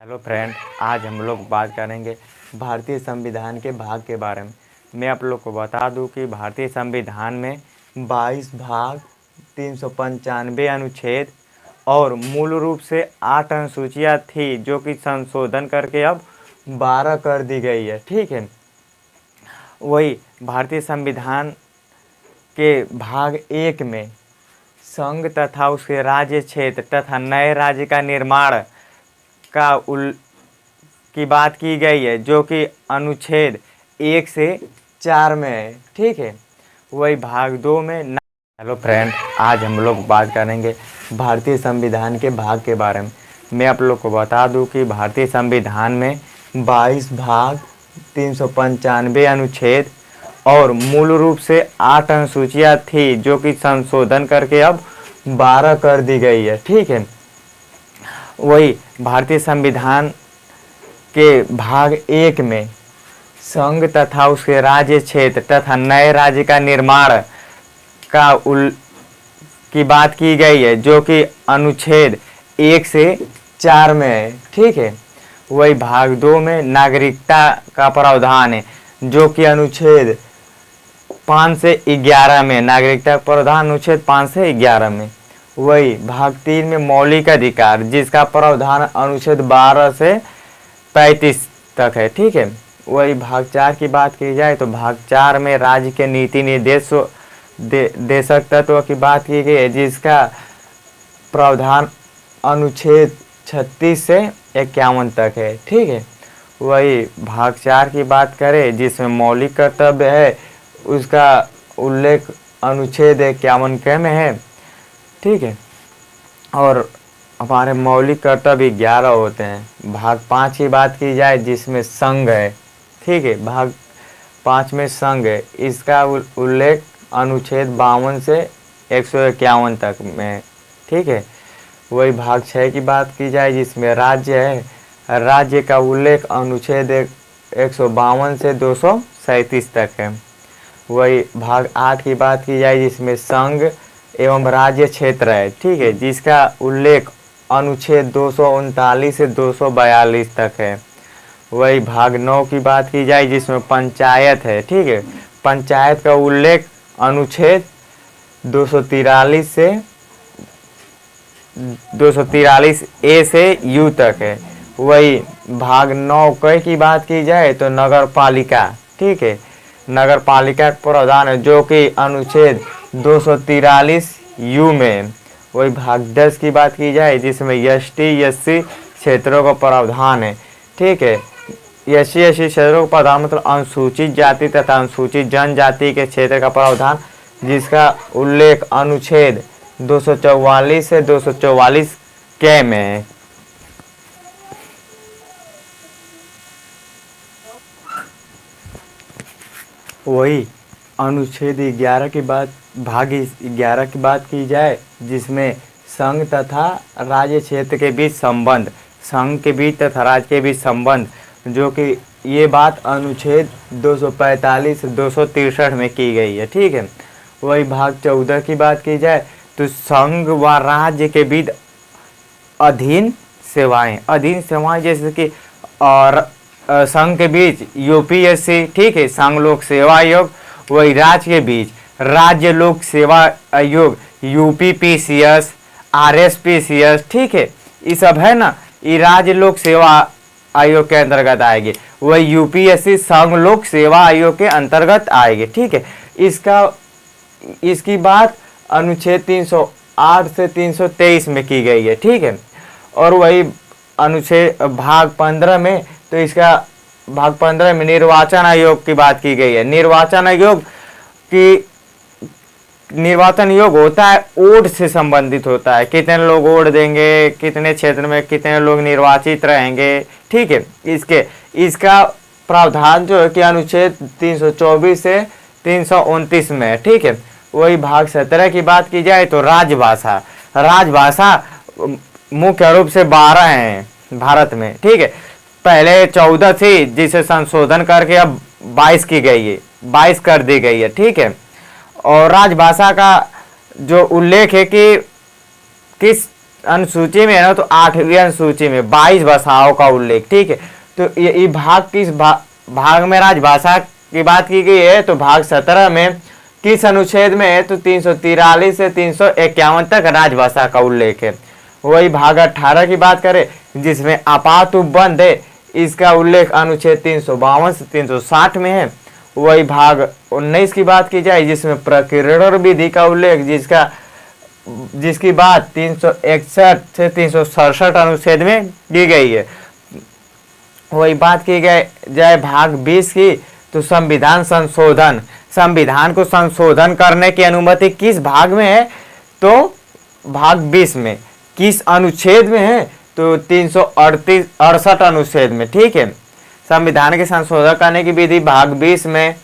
Hello friend, आज हम लोग बात करेंगे भारतीय संविधान के भाग के बारे में। मैं आप लोग को बता दूं कि भारतीय संविधान में 22 भाग, 395 अनुच्छेद और मूल रूप से 8 अनुसूचियाँ थी, जो कि संशोधन करके अब 12 कर दी गई है। ठीक है, वही भारतीय संविधान के भाग 1 में संघ तथा उसके राज्य क्षेत्र तथा नए राज्य का निर्माण की बात की गई है, जो कि अनुच्छेद 1 से 4 में है। ठीक है, वही भाग 2 में हेलो फ्रेंड, आज हम लोग बात करेंगे भारतीय संविधान के भाग के बारे में। मैं आप लोग को बता दूं कि भारतीय संविधान में 22 भाग, 395 अनुच्छेद और मूल रूप से 8 अनुसूचियाँ थी, जो कि संशोधन करके अब 12 कर दी गई है। ठीक है, वही भारतीय संविधान के भाग 1 में संघ तथा उसके राज्य क्षेत्र तथा नए राज्य का निर्माण की बात की गई है, जो कि अनुच्छेद 1 से 4 में है। ठीक है, वही भाग 2 में नागरिकता का प्रावधान है, जो कि अनुच्छेद 5 से 11 में, नागरिकता का प्रावधान अनुच्छेद 5 से 11 में। वही भाग 3 में मौलिक अधिकार, जिसका प्रावधान अनुच्छेद 12 से 35 तक है। ठीक है, वही भाग 4 की बात की जाए तो भाग 4 में राज्य के नीति निर्देश देशक तत्व की बात की गई है, जिसका प्रावधान अनुच्छेद 36 से 51 तक है। ठीक है, वही भाग 4 की बात करें जिसमें मौलिक कर्तव्य है, उसका उल्लेख अनुच्छेद 51 के में है। ठीक है, और हमारे मौलिक कर्तव्य 11 होते हैं। भाग 5 की बात की जाए जिसमें संघ है। ठीक है, भाग 5 में संघ है, इसका उल्लेख अनुच्छेद 52 से 151 तक में। ठीक है, वही भाग 6 की बात की जाए जिसमें राज्य है, राज्य का उल्लेख अनुच्छेद 152 से 237 तक है। वही भाग 8 की बात की जाए जिसमें संघ एवं राज्य क्षेत्र है। ठीक है, जिसका उल्लेख अनुच्छेद 239 से 242 तक है। वही भाग 9 की बात की जाए जिसमें पंचायत है। ठीक है, पंचायत का उल्लेख अनुच्छेद 243 से 243 ए से यू तक है। वही भाग 9 क की बात की जाए तो नगर पालिका। ठीक है, नगर पालिका का प्रावधान है, जो कि अनुच्छेद 243 यू में। वही भाग 10 की बात की जाए जिसमें ST/SC क्षेत्रों का प्रावधान है। ठीक है, SC/SC क्षेत्रों का प्रावधान मतलब अनुसूचित जाति तथा अनुसूचित जनजाति के क्षेत्र का प्रावधान, जिसका उल्लेख अनुच्छेद 244 से 244 के में है। वही अनुच्छेद 11 की बात, भाग 11 की बात की जाए जिसमें संघ तथा राज्य क्षेत्र के बीच संबंध, संघ के बीच तथा राज्य के बीच संबंध, जो कि ये बात अनुच्छेद 245 से 263 में की गई है। ठीक है, वही भाग 14 की बात की जाए तो संघ व राज्य के बीच अधीन सेवाएं जैसे कि और संघ के बीच UPSC। ठीक है, संघ लोक सेवा आयोग। वही राज्य के बीच राज्य लोक सेवा आयोग UPPCS, RSPCS। ठीक है, ये सब है ना, ये राज्य लोक सेवा आयोग के अंतर्गत आएगी। वही UPSC संघ लोक सेवा आयोग के अंतर्गत आएगी। ठीक है, इसकी बात अनुच्छेद 308 से 323 में की गई है। ठीक है, और वही अनुच्छेद भाग 15 में तो इसका भाग 15 में निर्वाचन आयोग की बात की गई है। निर्वाचन आयोग होता है, वोट से संबंधित होता है, कितने लोग वोट देंगे, कितने क्षेत्र में कितने लोग निर्वाचित रहेंगे। ठीक है, इसका प्रावधान जो है कि अनुच्छेद 324 से 329 में है। ठीक है, वही भाग 17 की बात की जाए तो राजभाषा मुख्य रूप से 12 हैं भारत में। ठीक है, पहले 14 थी जिसे संशोधन करके अब 22 की गई है, 22 कर दी गई है। ठीक है, और राजभाषा का जो उल्लेख है कि किस अनुसूची में है ना, तो 8वीं अनुसूची में 22 भाषाओं का उल्लेख, ठीक है। तो ये भाग किस भाग में राजभाषा की बात की गई है, तो भाग 17 में किस अनुच्छेद में है, तो 343 से 351 तक राजभाषा का उल्लेख है। वही भाग 18 की बात करें जिसमें आपात उपबंध है, इसका उल्लेख अनुच्छेद 352 से 360 में है। वही भाग 19 की बात की जाए जिसमें प्रकीर्णन विधि का उल्लेख जिसकी बात 361 से 367 अनुच्छेद में की गई है। वही बात की जाए भाग 20 की, तो संविधान संशोधन, संविधान को संशोधन करने की अनुमति किस भाग में है, तो भाग 20 में। किस अनुच्छेद में है, तो 368 अनुच्छेद में, ठीक है। संविधान के संशोधन करने की विधि भाग 20 में,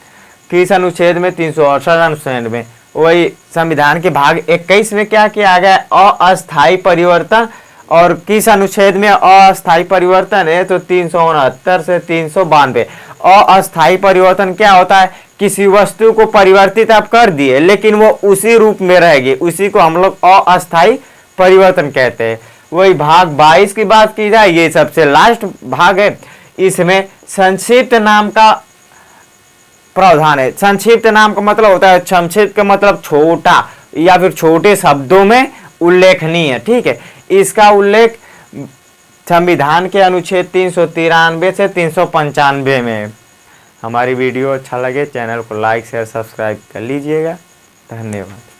किस अनुच्छेद में, 368 अनुच्छेद में। वही संविधान के भाग 21 में क्या किया गया, अस्थायी परिवर्तन, और किस अनुच्छेद में अस्थायी परिवर्तन है, तो 369 से 392। अस्थायी परिवर्तन क्या होता है, किसी वस्तु को परिवर्तित आप कर दिए लेकिन वो उसी रूप में रहेगी, उसी को हम लोग अस्थायी परिवर्तन कहते हैं। वही भाग 22 की बात की जाए, ये सबसे लास्ट भाग है, इसमें संक्षिप्त नाम का प्रावधान है। संक्षिप्त नाम का मतलब होता है, संक्षिप्त का मतलब छोटा या फिर छोटे शब्दों में उल्लेखनीय, ठीक है। इसका उल्लेख संविधान के अनुच्छेद 393 से 395 में है। हमारी वीडियो अच्छा लगे चैनल को लाइक शेयर सब्सक्राइब कर लीजिएगा। धन्यवाद।